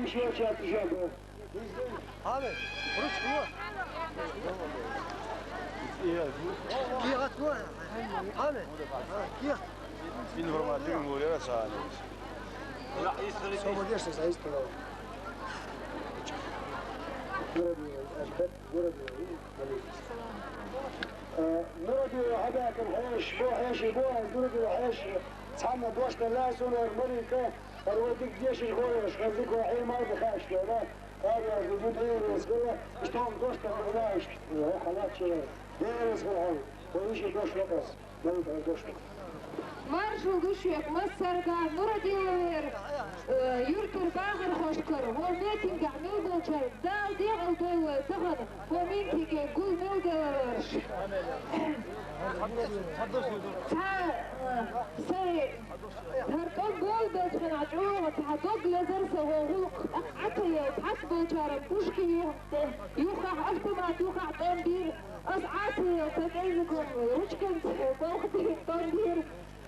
еще час уже был. Abi, rüçkü mü? Giy atma. Abi, giy. Información volver a salir. Само держишься, а есть туда. نردي هذاك الحيش بو حيش بو نردي الحيش تحمى بوش لا سون المريكا الوديك ديش الغوش خذيك وحي ما بخاش لا هذا وجود ديرس كده اشتون دوش تغلاش هو خلاص ديرس هو ويجي دوش لقص ما دوش Маршал Душек, Массарга, Нурадиловер, Юркер Багер Хошкар, Волметинга, Милдочар, Дал Дегал Дойла, Сахан, Волментиге, Гул Милдоверш. هرقان بولدس من عجوه تحدوق لزرسه وغلق عطية تحسبه شارم بوشكي يوخح احتمات يوخح تنبير أسعاتي تدعيزكم رشكن بوختي تنبير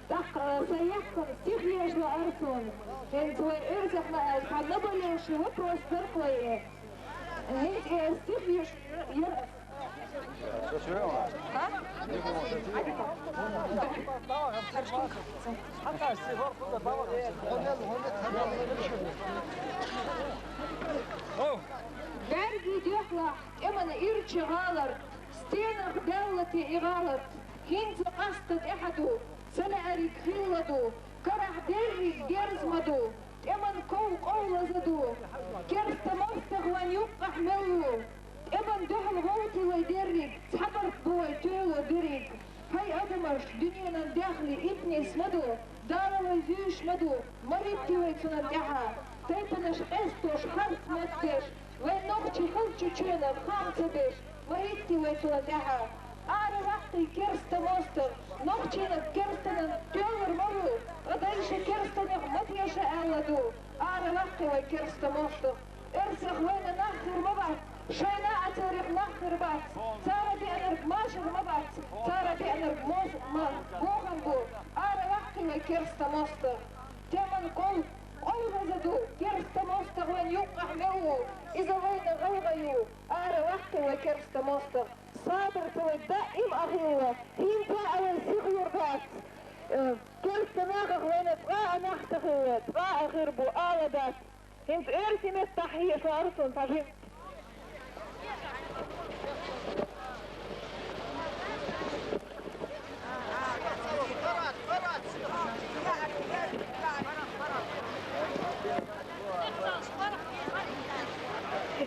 تق سيحكم استيخيش لأرسون انتو ارسح حنبلش هبروس برقوية هيك استيخيش يرأس Гарги дёхла, эмана ирчи галар, стенах дәулати игалат, хинца қастат эхаду, сәлі әрик хилладу, карах деррик герзмаду, эман коу қоулазаду, керста мостах ван юққах мелу, эман дөхл ғоутилай деррик, цхабар буай тюлу деррик, هاي أدمرش دنيانا داخلي ابني اسمدو داروا يزيش مدو مريبتي ويتسونا دعها تيتنش استوش خمس مدش وين نوختي خلتشو تشينا بخامسة بيش مريبتي ويتسونا دعها أعرى وقتي كرستا موستر نوختينا بكرستنا تيوغر مرو غدايش كرستنا مطيشة أولادو أعرى وقتي ويكرستا موستر ارسخ وين ناخر مبعث شينا أتاريخ ناخر بعث سارة دي أنا رقماشر مبعث سارة دي أنا رقموس موغن بو أعرى وقتي ويكرستا موستر تيمن قول غزدو كرستا موستر وين يوقع مو إذا وين غوغيو أعرى وقتي ويكرستا موستر صابر توي دائم أخيرا هين أول سيغير بات كرستا ناغغ وين تغاء نختخير تغاء غير بو آلا بات هين ارسي مستحية شارسون فهمت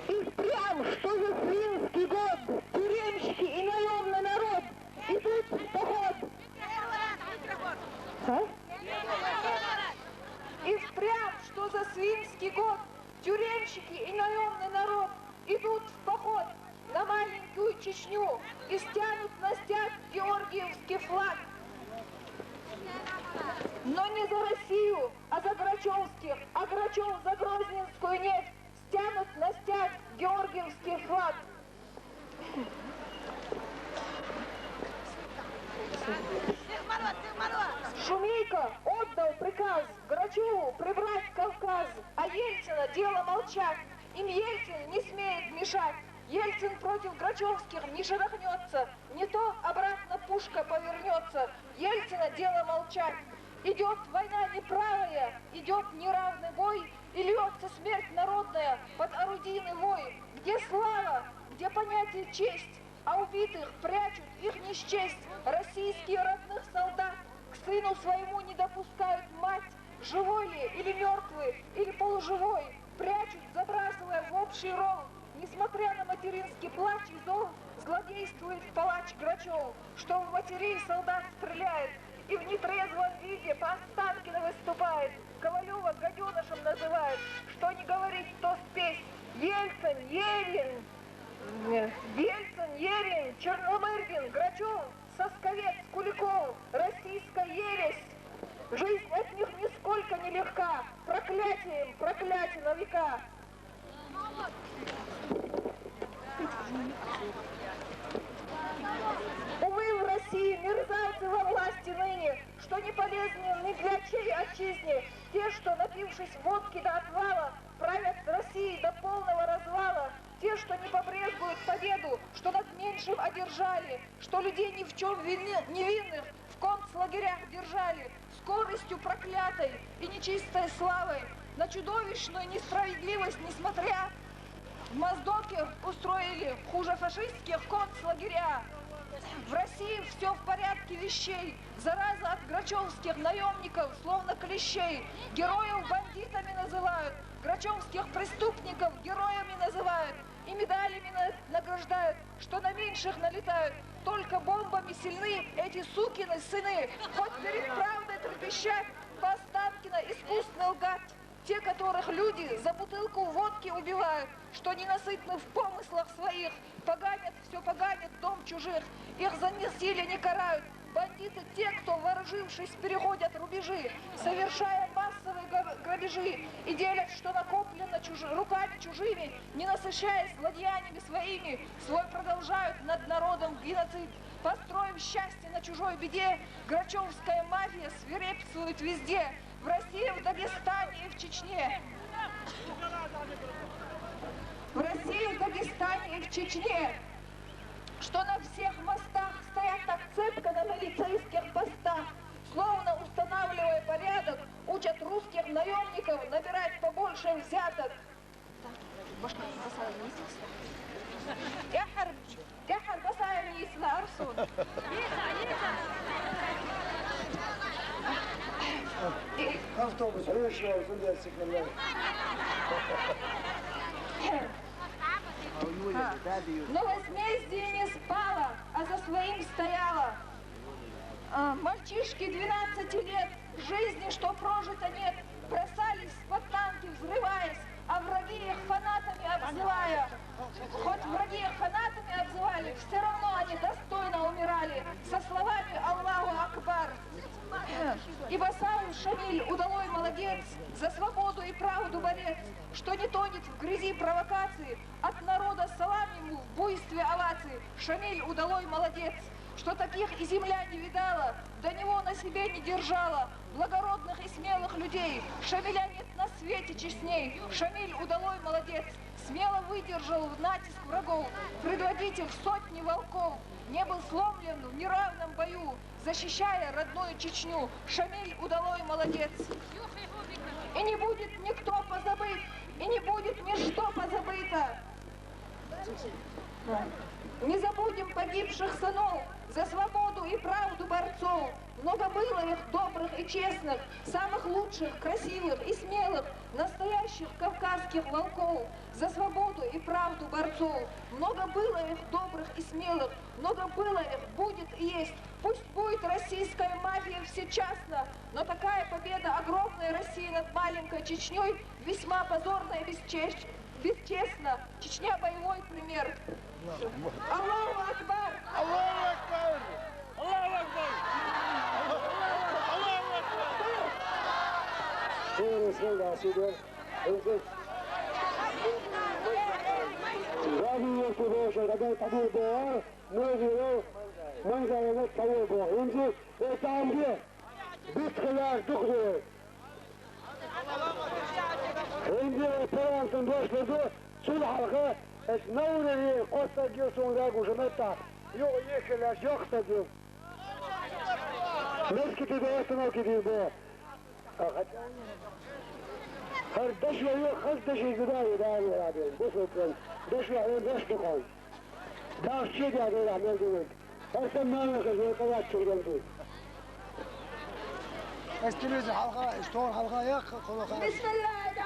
И прям, что за свинский год, тюремщики и наемный народ идут в поход. И впрямь, что за свинский год, тюремщики и наемный народ идут в поход на маленькую Чечню и стянут на стяг георгиевский флаг. Но не за Россию, а за Грачевских, а Грачев за Грозненскую нефть стянут на стяг георгиевский флаг. Шумейко отдал приказ Грачеву прибрать Кавказ, а Ельцина дело молчать, им Ельцин не смеет мешать. Ельцин против Грачевских не шарахнется, не то обратно пушка повернется. Ельцина дело молчать. Идет война неправая, идет неравный бой, и льется смерть народная под орудийный вой. Где слава, где понятие честь, а убитых прячут их не счесть. Российские родных солдат к сыну своему не допускают мать, живой ли или мертвый, или полуживой, прячут, забрасывая в общий ров. Несмотря на материнский плач и зов, злодействует палач Грачев, что в матерей солдат стреляет и в нетрезвом виде по-останкино выступает. Ковалева гаденышем называют, что не говорить, то спесь. Ельцин, Ерин, Черномырдин, Грачев, Сосковец, Куликов, российская ересь. Жизнь от них нисколько не легка, проклятие им, проклятие на века. Увы, в России России мерзавцы во власти ныне, что не полезны ни для чьей отчизне. Те, что, напившись водки до отвала, правят Россией до полного развала. Те, что не побрезгуют победу, что над меньшим одержали, что людей ни в чем невинных в концлагерях держали, скоростью проклятой и нечистой славой, на чудовищную несправедливость несмотря, в Моздоке устроили хуже фашистских концлагеря. В России все в порядке вещей, зараза от грачевских наемников, словно клещей. Героев бандитами называют, грачевских преступников героями называют и медалями награждают, что на меньших налетают. Только бомбами сильны эти сукины сыны, хоть перед правдой трепещат, по Останкино искусный лгать. Те, которых люди за бутылку водки убивают, что ненасытны в помыслах своих, поганят, все поганят дом чужих, их за насилие не карают. Бандиты те, кто, вооружившись, переходят рубежи, совершая массовые грабежи и делят, что накоплено руками чужими, не насыщаясь злодеяниями своими, свой продолжают над народом геноцид. Построив счастье на чужой беде, грачевская мафия свирепствует везде. В России, в Дагестане и в Чечне. В России, в Дагестане и в Чечне. Что на всех мостах стоят так цепко на милицейских постах, словно устанавливая порядок, учат русских наемников набирать побольше взяток. يا حرب بصاير يسلا أرسل Автобус, хорошо, сюда сигнал. Но возмездие не спало, а за своим стояло. Мальчишки 12 лет, жизни, что прожито нет, бросались под танки, взрываясь, а враги их фанатами обзывая. Хоть враги их фанатами обзывали, все равно они достойно умирали со словами «Аллаху Акбар». Ибо сам Шамиль удалой молодец, за свободу и правду борец, что не тонет в грязи провокации, от народа салам ему в буйстве оваций. Шамиль удалой молодец, что таких и земля не видала, до него на себе не держала благородных и смелых людей. Шамиля нет на свете честней. Шамиль удалой молодец, смело выдержал натиск врагов, предводитель сотни волков, не был сломлен в неравном бою, защищая родную Чечню. Шамиль удалой молодец. И не будет никто позабыт, и не будет ничто позабыто. Не забудем погибших сынов, за свободу и правду борцов. Много было их добрых и честных, самых лучших, красивых и смелых, настоящих кавказских волков. За свободу и правду борцов. Много было их добрых и смелых, много было их, будет и есть. Пусть будет российская мафия всечасно, но такая победа огромной России над маленькой Чечней весьма позорная и бесчестно. Чечня боевой пример. Аллаху Акбар! Аллаху Акбар! Аллаху Акбар! Аллаху Акбар! Радио Кубоша, когда тобой было, мы заявляем того Бога. Инди, это Англия, битхаяр духлю. Инди, Палантон дошло, сулхалха, اسنوري قصة جيوسون راجو جمتا يو يخل أشيختا جو مسكتي بيتنا كده بو هر دشوا يو خز دشي زداي داري رابين بسوكن دشوا عين دشتقون داش شيء داري رابين دوك هر سمانا كذي قوات شغلن دوك استلز حلقة اشتور حلقة يا خلوخا بسم الله